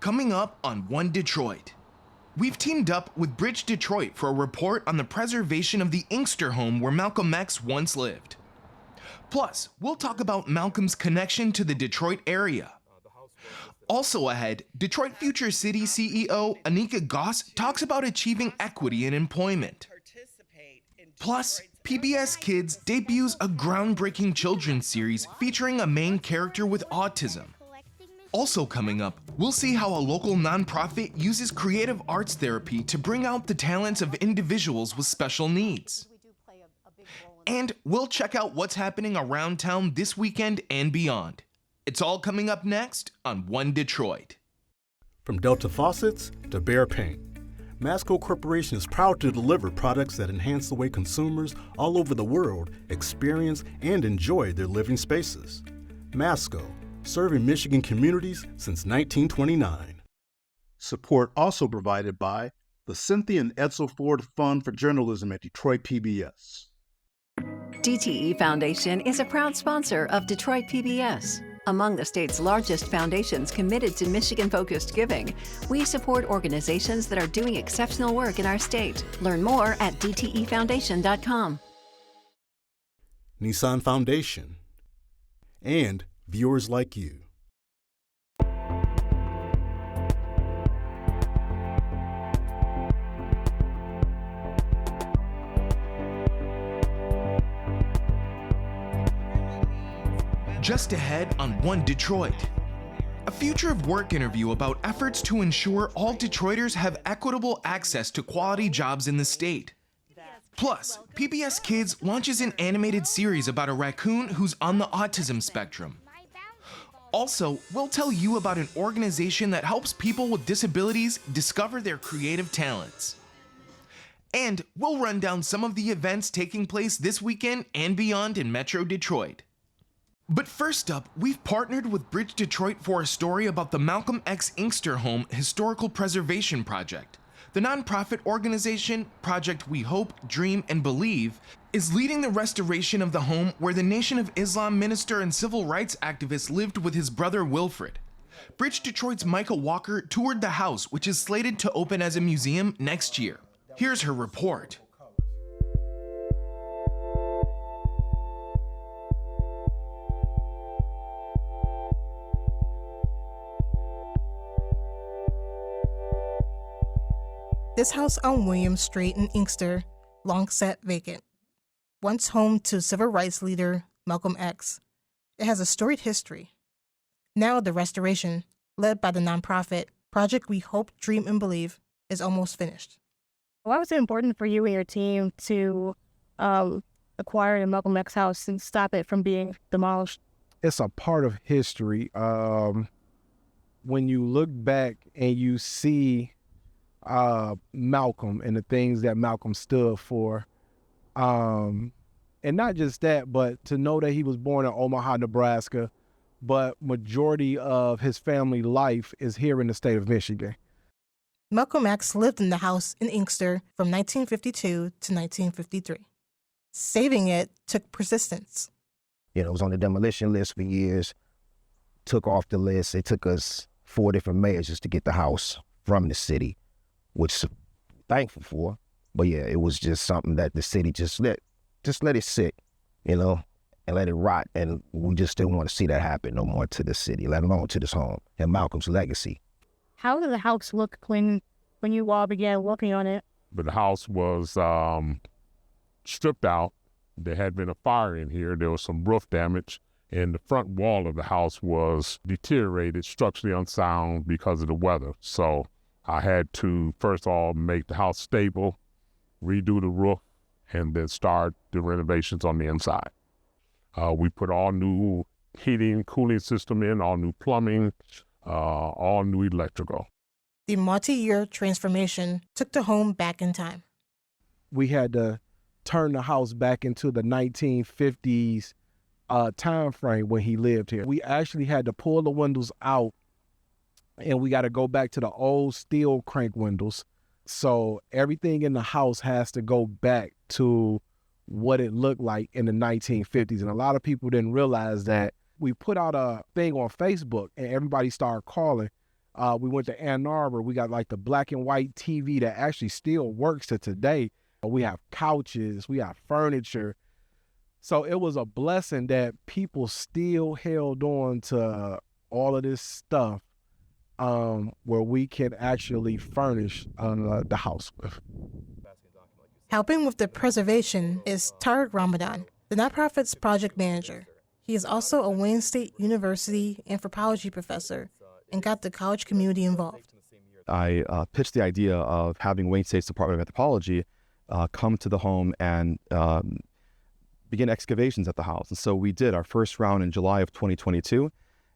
Coming up on One Detroit. We've teamed up with BridgeDetroit for a report on the preservation of the Inkster home where Malcolm X once lived. Plus, we'll talk about Malcolm's connection to the Detroit area. Also ahead, Detroit Future City CEO Anika Goss talks about achieving equity in employment. Plus, PBS Kids debuts a groundbreaking children's series featuring a main character with autism. Also coming up, we'll see how a local nonprofit uses creative arts therapy to bring out the talents of individuals with special needs. And we'll check out what's happening around town this weekend and beyond. It's all coming up next on One Detroit. From Delta Faucets to Behr Paint, Masco Corporation is proud to deliver products that enhance the way consumers all over the world experience and enjoy their living spaces. Masco, serving Michigan communities since 1929. Support also provided by the Cynthia and Edsel Ford Fund for Journalism at Detroit PBS. DTE Foundation is a proud sponsor of Detroit PBS. Among the state's largest foundations committed to Michigan-focused giving, we support organizations that are doing exceptional work in our state. Learn more at dtefoundation.com. Nissan Foundation, and viewers like you. Just ahead on One Detroit. A future of work interview about efforts to ensure all Detroiters have equitable access to quality jobs in the state. Plus, PBS Kids launches an animated series about a raccoon who's on the autism spectrum. Also, we'll tell you about an organization that helps people with disabilities discover their creative talents. And we'll run down some of the events taking place this weekend and beyond in Metro Detroit. But first up, we've partnered with BridgeDetroit for a story about the Malcolm X Inkster Home Historical Preservation Project. The nonprofit organization, Project We Hope, Dream, and Believe, is leading the restoration of the home where the Nation of Islam minister and civil rights activist lived with his brother Wilfred. BridgeDetroit's Micah Walker toured the house, which is slated to open as a museum next year. Here's her report. This house on William Street in Inkster long sat vacant. Once home to civil rights leader Malcolm X, it has a storied history. Now the restoration, led by the nonprofit Project We Hope, Dream, and Believe, is almost finished. Why was it important for you and your team to acquire the Malcolm X house and stop it from being demolished? It's a part of history. When you look back and you see Malcolm and the things that Malcolm stood for. And not just that, but to know that he was born in Omaha, Nebraska, but majority of his family life is here in the state of Michigan. Malcolm X lived in the house in Inkster from 1952 to 1953. Saving it took persistence. It was on the demolition list for years, took off the list. It took us 4 different mayors just to get the house from the city, which I'm thankful for. But yeah, it was just something that the city just let it sit, and let it rot. And we just didn't want to see that happen no more to the city, let alone to this home and Malcolm's legacy. How did the house look when you all began working on it? But the house was stripped out. There had been a fire in here. There was some roof damage, and the front wall of the house was deteriorated, structurally unsound because of the weather. So I had to, first of all, make the house stable, redo the roof, and then start the renovations on the inside. We put all new heating, cooling system in, all new plumbing, all new electrical. The multi-year transformation took the home back in time. We had to turn the house back into the 1950s time frame when he lived here. We actually had to pull the windows out, and we got to go back to the old steel crank windows. So everything in the house has to go back to what it looked like in the 1950s. And a lot of people didn't realize that. We put out a thing on Facebook and everybody started calling. We went to Ann Arbor. We got like the black and white TV that actually still works to today. We have couches, we have furniture. So it was a blessing that people still held on to all of this stuff where we can actually furnish the house with. Helping with the preservation is Tariq Ramadan, the nonprofit's project manager. He is also a Wayne State University anthropology professor and got the college community involved. I pitched the idea of having Wayne State's Department of Anthropology come to the home and begin excavations at the house. And so we did our first round in July of 2022,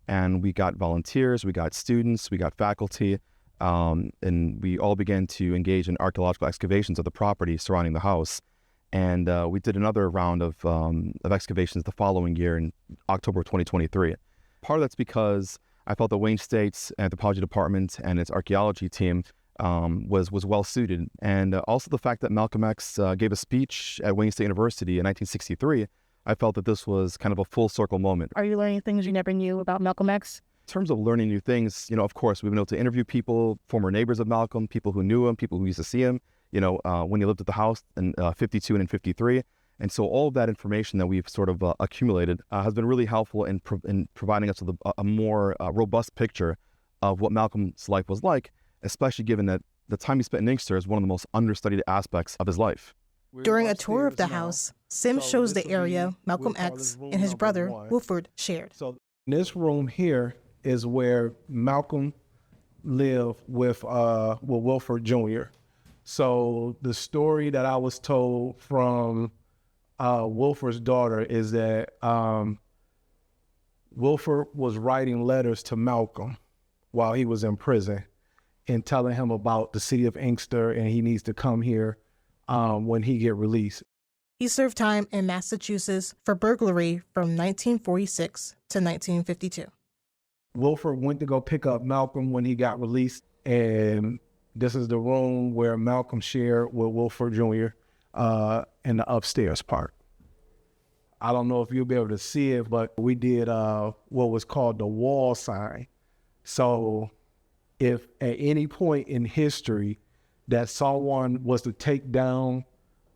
and we got volunteers, we got students, we got faculty, and we all began to engage in archaeological excavations of the property surrounding the house. And we did another round of excavations the following year in October 2023. Part of that's because I felt the Wayne State's Anthropology Department and its archaeology team was well suited. And also the fact that Malcolm X gave a speech at Wayne State University in 1963, I felt that this was kind of a full circle moment. Are you learning things you never knew about Malcolm X? In terms of learning new things, of course, we've been able to interview people, former neighbors of Malcolm, people who knew him, people who used to see him, when he lived at the house in 52 and in 53. And so all of that information that we've sort of accumulated has been really helpful in providing us with a more robust picture of what Malcolm's life was like, especially given that the time he spent in Inkster is one of the most understudied aspects of his life. During a tour of the house, Sim shows the area Malcolm X and his brother, Wilford, shared. So this room here is where Malcolm lived with Wilford Jr. So the story that I was told from Wilford's daughter is that Wilford was writing letters to Malcolm while he was in prison and telling him about the city of Inkster and he needs to come here when he get released. He served time in Massachusetts for burglary from 1946 to 1952. Wilford went to go pick up Malcolm when he got released, and this is the room where Malcolm shared with Wilford Jr. In the upstairs part. I don't know if you'll be able to see it, but we did what was called the wall sign. So if at any point in history that someone was to take down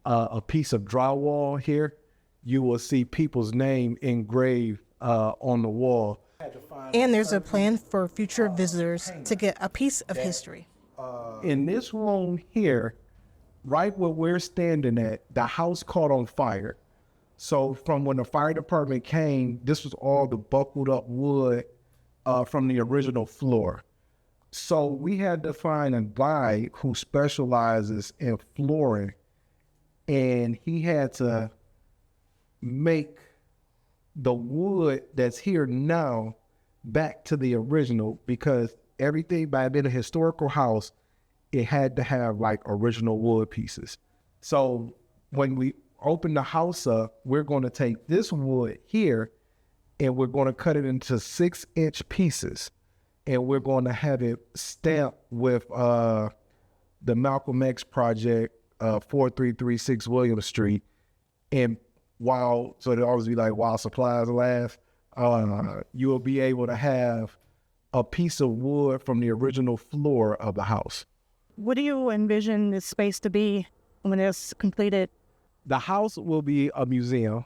a piece of drywall here, you will see people's name engraved on the wall. And there's a plan for future visitors to get a piece of history. In this room here, right where we're standing at, the house caught on fire. So from when the fire department came, this was all the buckled up wood from the original floor. So we had to find a guy who specializes in flooring, and he had to make the wood that's here now back to the original, because everything, by being a historical house, it had to have like original wood pieces. So when we open the house up, we're going to take this wood here and we're going to cut it into 6-inch pieces, and we're going to have it stamped with the Malcolm X Project, 4336 William Street. And so it'll always be like, while supplies last, you will be able to have a piece of wood from the original floor of the house. What do you envision this space to be when it's completed? The house will be a museum.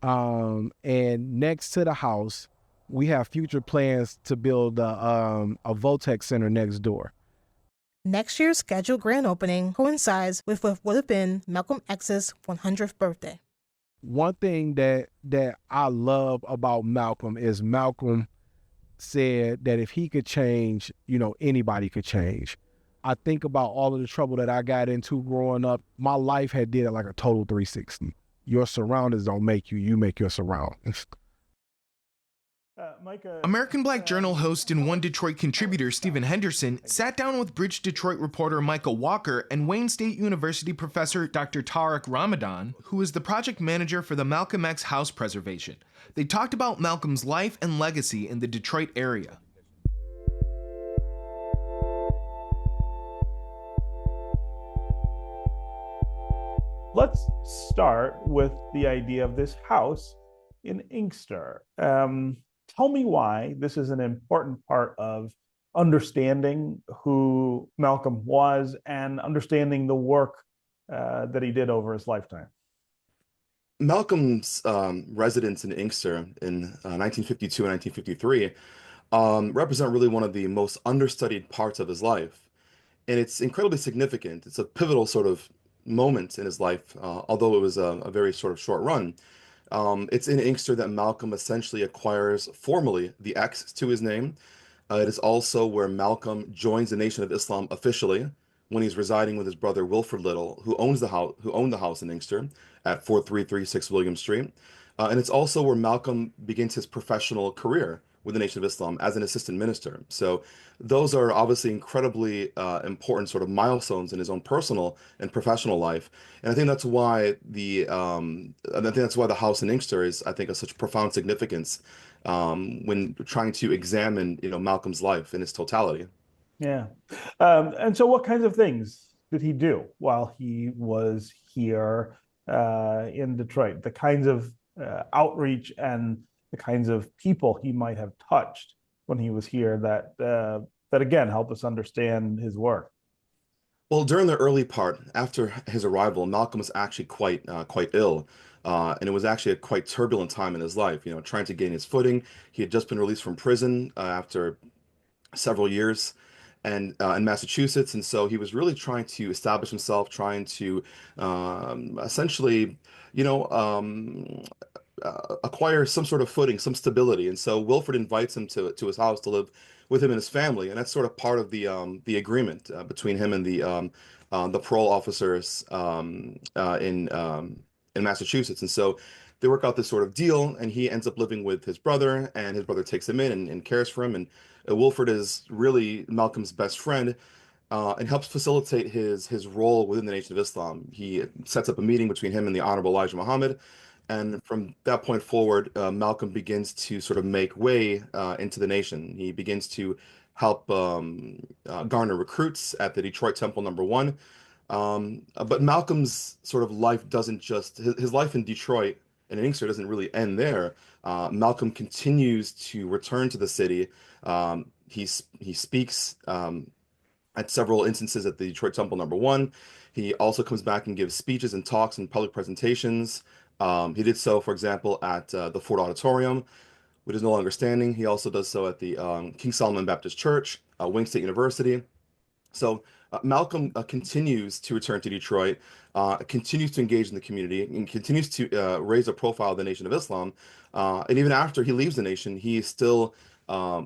And next to the house, we have future plans to build a Votech Center next door. Next year's scheduled grand opening coincides with what would have been Malcolm X's 100th birthday. One thing that I love about Malcolm is Malcolm said that if he could change, anybody could change. I think about all of the trouble that I got into growing up. My life had did like a total 360. Your surroundings don't make you, you make your surroundings. American Black Journal host and One Detroit contributor Stephen Henderson sat down with BridgeDetroit reporter Michael Walker and Wayne State University professor Dr. Tariq Ramadan, who is the project manager for the Malcolm X house preservation. They talked about Malcolm's life and legacy in the Detroit area. Let's start with the idea of this house in Inkster. Tell me why this is an important part of understanding who Malcolm was and understanding the work that he did over his lifetime? Malcolm's residence in Inkster in 1952 and 1953 represent really one of the most understudied parts of his life. And it's incredibly significant. It's a pivotal sort of moment in his life, although it was a very sort of short run. It's in Inkster that Malcolm essentially acquires formally the X to his name. It is also where Malcolm joins the Nation of Islam officially when he's residing with his brother Wilfred Little, who owned the house in Inkster at 4336 William Street. And it's also where Malcolm begins his professional career with the Nation of Islam as an assistant minister. So those are obviously incredibly important sort of milestones in his own personal and professional life. And I think that's why the house in Inkster is, I think, of such profound significance when trying to examine, Malcolm's life in its totality. Yeah. And so what kinds of things did he do while he was here in Detroit? The kinds of outreach and the kinds of people he might have touched when he was here that again help us understand his work. Well, during the early part, after his arrival, Malcolm was actually quite ill. And it was actually a quite turbulent time in his life, trying to gain his footing. He had just been released from prison after several years and in Massachusetts. And so he was really trying to establish himself, trying to essentially, acquire some sort of footing, some stability. And so Wilfred invites him to his house to live with him and his family, and that's sort of part of the agreement between him and the parole officers in Massachusetts. And so they work out this sort of deal, and he ends up living with his brother, and his brother takes him in and cares for him. And Wilfred is really Malcolm's best friend. And helps facilitate his role within the Nation of Islam. He sets up a meeting between him and the Honorable Elijah Muhammad. And from that point forward, Malcolm begins to sort of make way into the nation. He begins to help garner recruits at the Detroit Temple #1. But Malcolm's sort of life doesn't just, his life in Detroit and in Inkster doesn't really end there. Malcolm continues to return to the city. He speaks at several instances at the Detroit Temple #1. He also comes back and gives speeches and talks and public presentations. He did so, for example, at the Ford Auditorium, which is no longer standing. He also does so at the King Solomon Baptist Church, Wayne State University. So Malcolm continues to return to Detroit, continues to engage in the community, and continues to raise the profile of the Nation of Islam. And even after he leaves the nation, he is still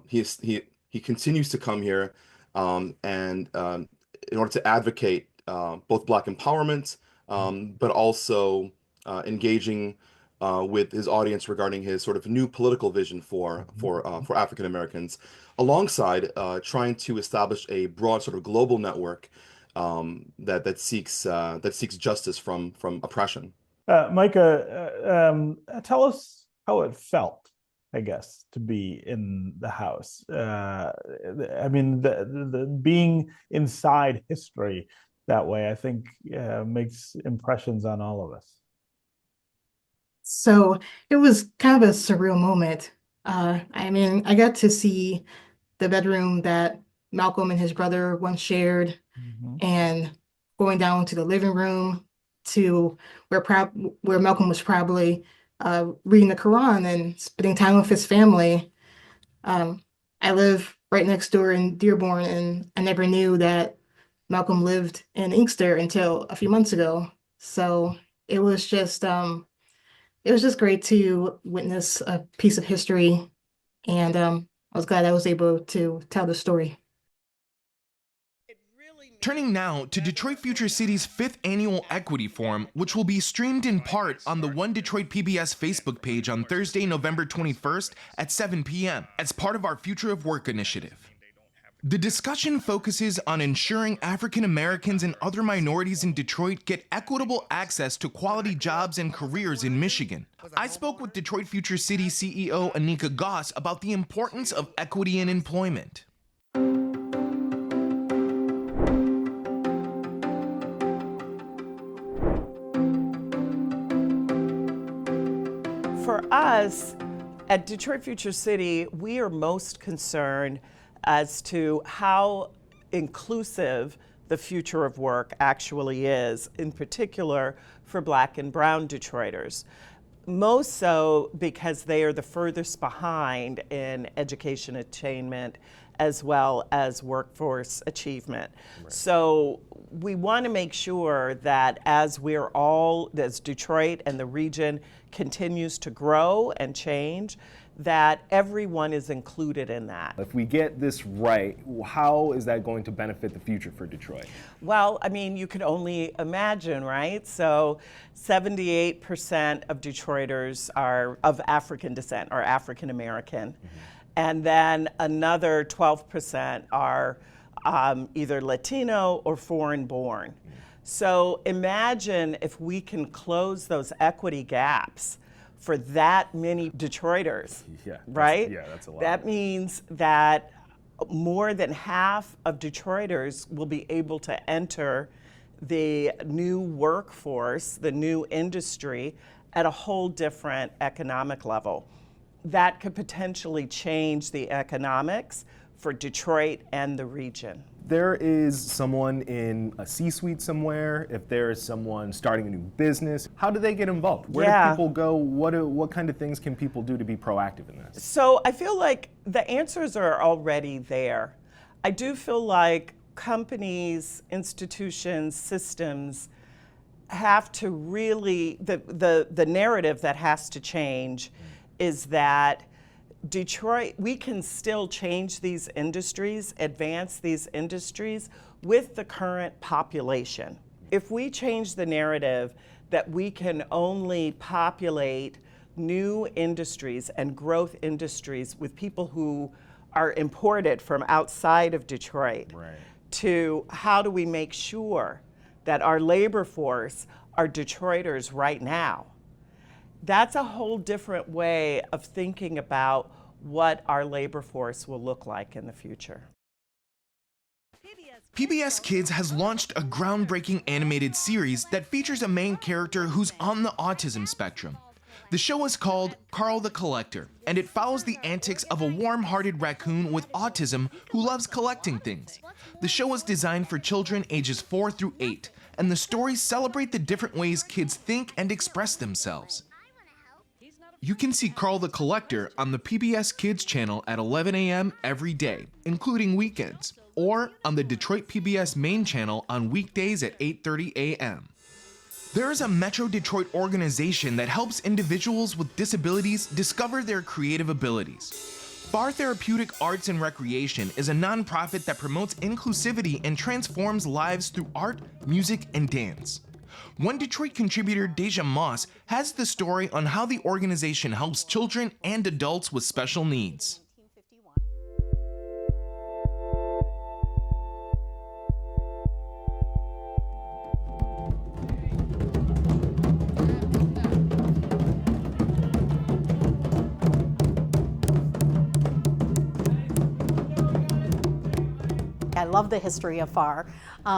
he continues to come here and in order to advocate both Black empowerment, but also engaging with his audience regarding his sort of new political vision for African Americans, alongside trying to establish a broad sort of global network that seeks justice from oppression. Micah, tell us how it felt, I guess, to be in the house. I mean, the being inside history that way, I think, makes impressions on all of us. So it was kind of a surreal moment. I mean, I got to see the bedroom that Malcolm and his brother once shared, and going down to the living room to where Malcolm was probably reading the Quran and spending time with his family. I live right next door in Dearborn, and I never knew that Malcolm lived in Inkster until a few months ago. So it was just great to witness a piece of history, and I was glad I was able to tell the story. Turning now to Detroit Future City's 5th Annual Equity Forum, which will be streamed in part on the One Detroit PBS Facebook page on Thursday, November 21st at 7 p.m. as part of our Future of Work initiative. The discussion focuses on ensuring African Americans and other minorities in Detroit get equitable access to quality jobs and careers in Michigan. I spoke with Detroit Future City CEO Anika Goss about the importance of equity in employment. For us at Detroit Future City, we are most concerned as to how inclusive the future of work actually is, in particular for Black and Brown Detroiters. Most so because they are the furthest behind in education attainment as well as workforce achievement. Right. So we want to make sure that as Detroit and the region continues to grow and change, that everyone is included in that. If we get this right, how is that going to benefit the future for Detroit? Well, I mean, you can only imagine, right? So 78% of Detroiters are of African descent or African American. Mm-hmm. And then another 12% are either Latino or foreign born. Mm-hmm. So imagine if we can close those equity gaps for that many Detroiters, right? That's a lot. That means that more than half of Detroiters will be able to enter the new workforce, the new industry, at a whole different economic level. That could potentially change the economics for Detroit and the region. There is someone in a C-suite somewhere, if there is someone starting a new business, how do they get involved? Where do people go? What kind of things can people do to be proactive in this? So I feel like the answers are already there. I do feel like companies, institutions, systems have to really, the narrative that has to change is that Detroit, we can still change these industries, advance these industries with the current population. If we change the narrative that we can only populate new industries and growth industries with people who are imported from outside of Detroit, right, to how do we make sure that our labor force are Detroiters right now? That's a whole different way of thinking about what our labor force will look like in the future. PBS Kids has launched a groundbreaking animated series that features a main character who's on the autism spectrum. The show is called Carl the Collector, and it follows the antics of a warm-hearted raccoon with autism who loves collecting things. The show is designed for children ages 4 through 8, and the stories celebrate the different ways kids think and express themselves. You can see Carl the Collector on the PBS Kids channel at 11 a.m. every day, including weekends, or on the Detroit PBS main channel on weekdays at 8:30 a.m. There is a Metro Detroit organization that helps individuals with disabilities discover their creative abilities. FAR Therapeutic Arts and Recreation is a nonprofit that promotes inclusivity and transforms lives through art, music, and dance. One Detroit contributor, Deja Moss, has the story on how the organization helps children and adults with special needs. I love the history of FAR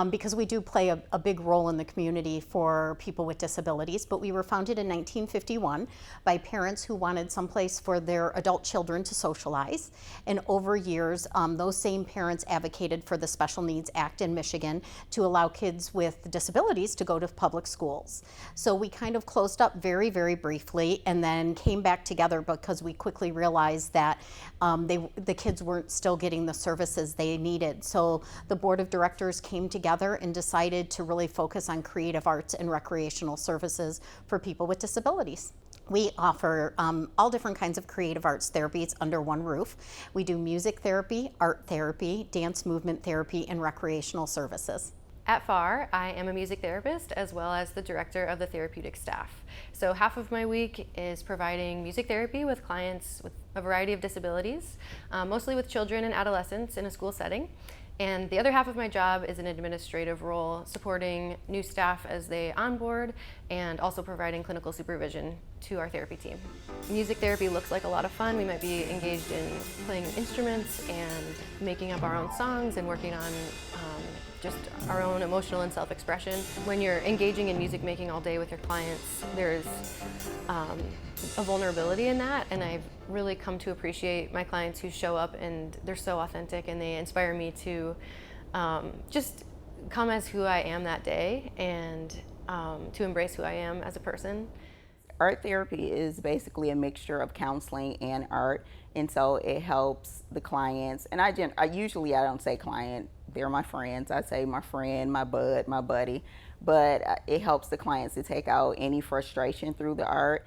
because we do play a big role in the community for people with disabilities, but we were founded in 1951 by parents who wanted someplace for their adult children to socialize. And over years, those same parents advocated for the Special Needs Act in Michigan to allow kids with disabilities to go to public schools. So we kind of closed up very, very briefly and then came back together because we quickly realized that the kids weren't still getting the services they needed. So the board of directors came together and decided to really focus on creative arts and recreational services for people with disabilities. We offer all different kinds of creative arts therapies under one roof. We do music therapy, art therapy, dance movement therapy, and recreational services. At FAR, I am a music therapist as well as the director of the therapeutic staff. So half of my week is providing music therapy with clients with a variety of disabilities, mostly with children and adolescents in a school setting. And the other half of my job is an administrative role, supporting new staff as they onboard and also providing clinical supervision to our therapy team. Music therapy looks like a lot of fun. We might be engaged in playing instruments and making up our own songs and working on just our own emotional and self-expression. When you're engaging in music making all day with your clients, there's a vulnerability in that, and I've really come to appreciate my clients who show up and they're so authentic and they inspire me to just come as who I am that day and to embrace who I am as a person. Art therapy is basically a mixture of counseling and art, and so it helps the clients, and I usually don't say client, they're my friends. I say my friend, my bud, my buddy, but it helps the clients to take out any frustration through the art.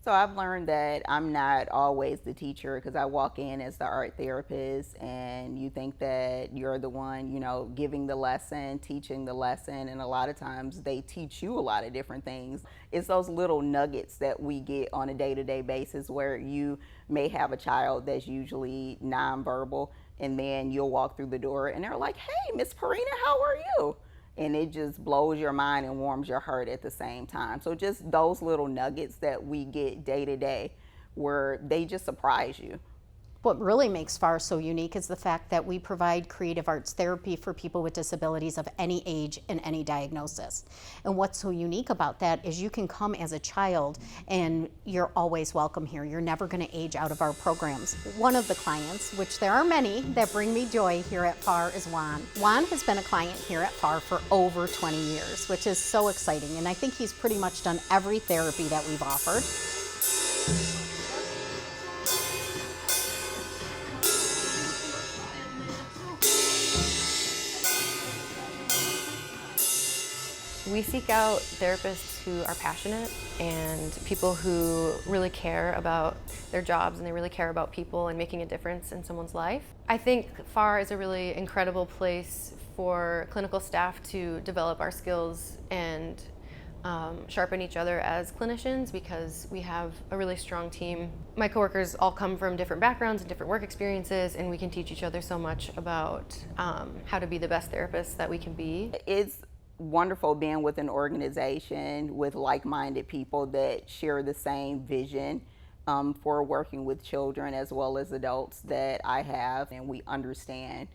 So I've learned that I'm not always the teacher, because I walk in as the art therapist and you think that you're the one, giving the lesson, teaching the lesson, and a lot of times they teach you a lot of different things. It's those little nuggets that we get on a day-to-day basis where you may have a child that's usually nonverbal, and then you'll walk through the door and they're like, "Hey, Miss Parina, how are you?" And it just blows your mind and warms your heart at the same time. So just those little nuggets that we get day to day where they just surprise you. What really makes FAR so unique is the fact that we provide creative arts therapy for people with disabilities of any age and any diagnosis. And what's so unique about that is you can come as a child and you're always welcome here. You're never going to age out of our programs. One of the clients, which there are many that bring me joy here at FAR, is Juan. Juan has been a client here at FAR for over 20 years, which is so exciting. And I think he's pretty much done every therapy that we've offered. We seek out therapists who are passionate and people who really care about their jobs and they really care about people and making a difference in someone's life. I think FAR is a really incredible place for clinical staff to develop our skills and sharpen each other as clinicians, because we have a really strong team. My coworkers all come from different backgrounds and different work experiences, and we can teach each other so much about how to be the best therapists that we can be. It's wonderful being with an organization with like-minded people that share the same vision for working with children as well as adults that I have, and we understand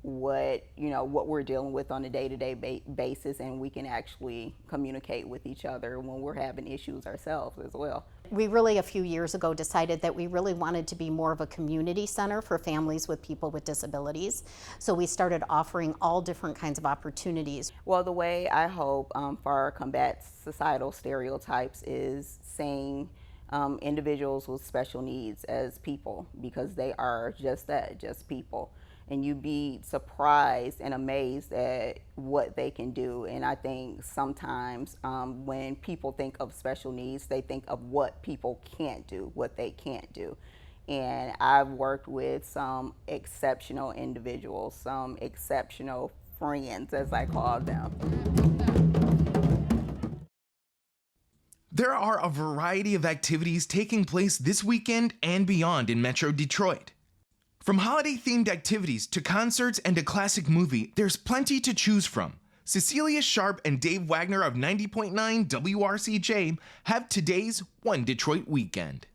what we're dealing with on a day-to-day basis, and we can actually communicate with each other when we're having issues ourselves as well. We really, a few years ago, decided that we really wanted to be more of a community center for families with people with disabilities. So we started offering all different kinds of opportunities. Well, the way I hope FAR combats societal stereotypes is seeing individuals with special needs as people, because they are just that, just people. And you'd be surprised and amazed at what they can do. And I think sometimes when people think of special needs, they think of what people can't do, what they can't do. And I've worked with some exceptional individuals, some exceptional friends, as I call them. There are a variety of activities taking place this weekend and beyond in Metro Detroit. From holiday-themed activities to concerts and a classic movie, there's plenty to choose from. Cecilia Sharp and Dave Wagner of 90.9 WRCJ have today's One Detroit Weekend.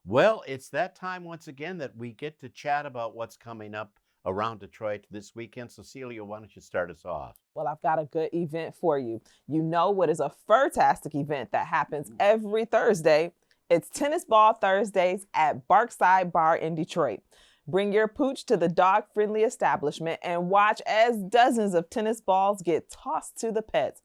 Well, it's that time once again that we get to chat about what's coming up around Detroit this weekend. Cecilia, why don't you start us off? Well, I've got a good event for you. You know what is a fantastic event that happens every Thursday? It's Tennis Ball Thursdays at Barkside Bar in Detroit. Bring your pooch to the dog-friendly establishment and watch as dozens of tennis balls get tossed to the pets.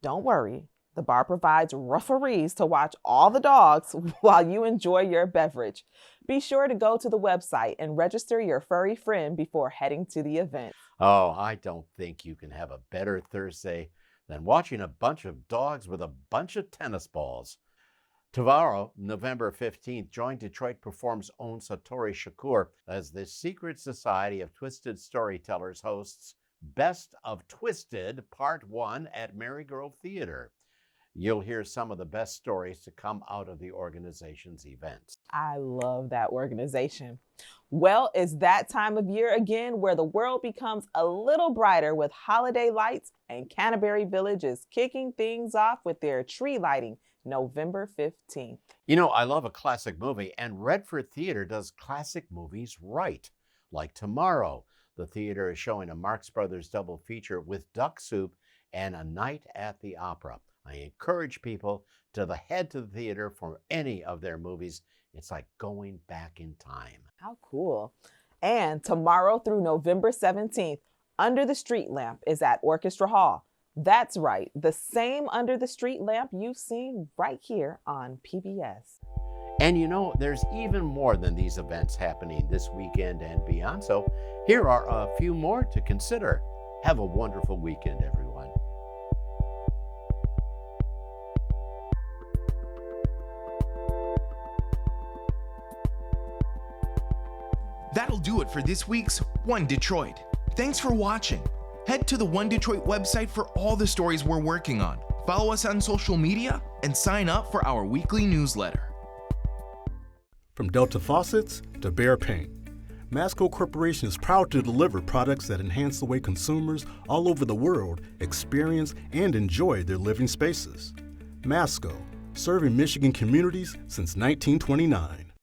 Don't worry, the bar provides referees to watch all the dogs while you enjoy your beverage. Be sure to go to the website and register your furry friend before heading to the event. Oh, I don't think you can have a better Thursday than watching a bunch of dogs with a bunch of tennis balls. Tomorrow, November 15th, Join Detroit Perform's own Satori Shakur as the Secret Society of Twisted Storytellers hosts Best of Twisted Part 1 at Marygrove Theater. You'll hear some of the best stories to come out of the organization's events. I love that organization. Well, it's that time of year again where the world becomes a little brighter with holiday lights, and Canterbury Village is kicking things off with their tree lighting November 15th. You know, I love a classic movie, and Redford Theater does classic movies right. Like tomorrow, the theater is showing a Marx Brothers double feature with Duck Soup and A Night at the Opera. I encourage people to head to the theater for any of their movies. It's like going back in time. How cool. And tomorrow through November 17th, Under the Street Lamp is at Orchestra Hall. That's right, the same Under the Street Lamp you've seen right here on PBS. And you know, there's even more than these events happening this weekend and beyond. So here are a few more to consider. Have a wonderful weekend, everyone. That'll do it for this week's One Detroit. Thanks for watching. Head to the One Detroit website for all the stories we're working on. Follow us on social media and sign up for our weekly newsletter. From Delta Faucets to Behr Paint, Masco Corporation is proud to deliver products that enhance the way consumers all over the world experience and enjoy their living spaces. Masco, serving Michigan communities since 1929.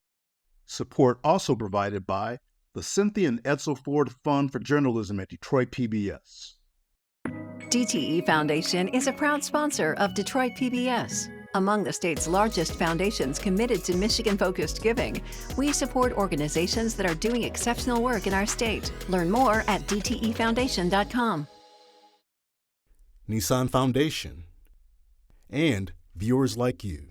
Support also provided by the Cynthia and Edsel Ford Fund for Journalism at Detroit PBS. DTE Foundation is a proud sponsor of Detroit PBS. Among the state's largest foundations committed to Michigan-focused giving, we support organizations that are doing exceptional work in our state. Learn more at dtefoundation.com. Nissan Foundation, and viewers like you.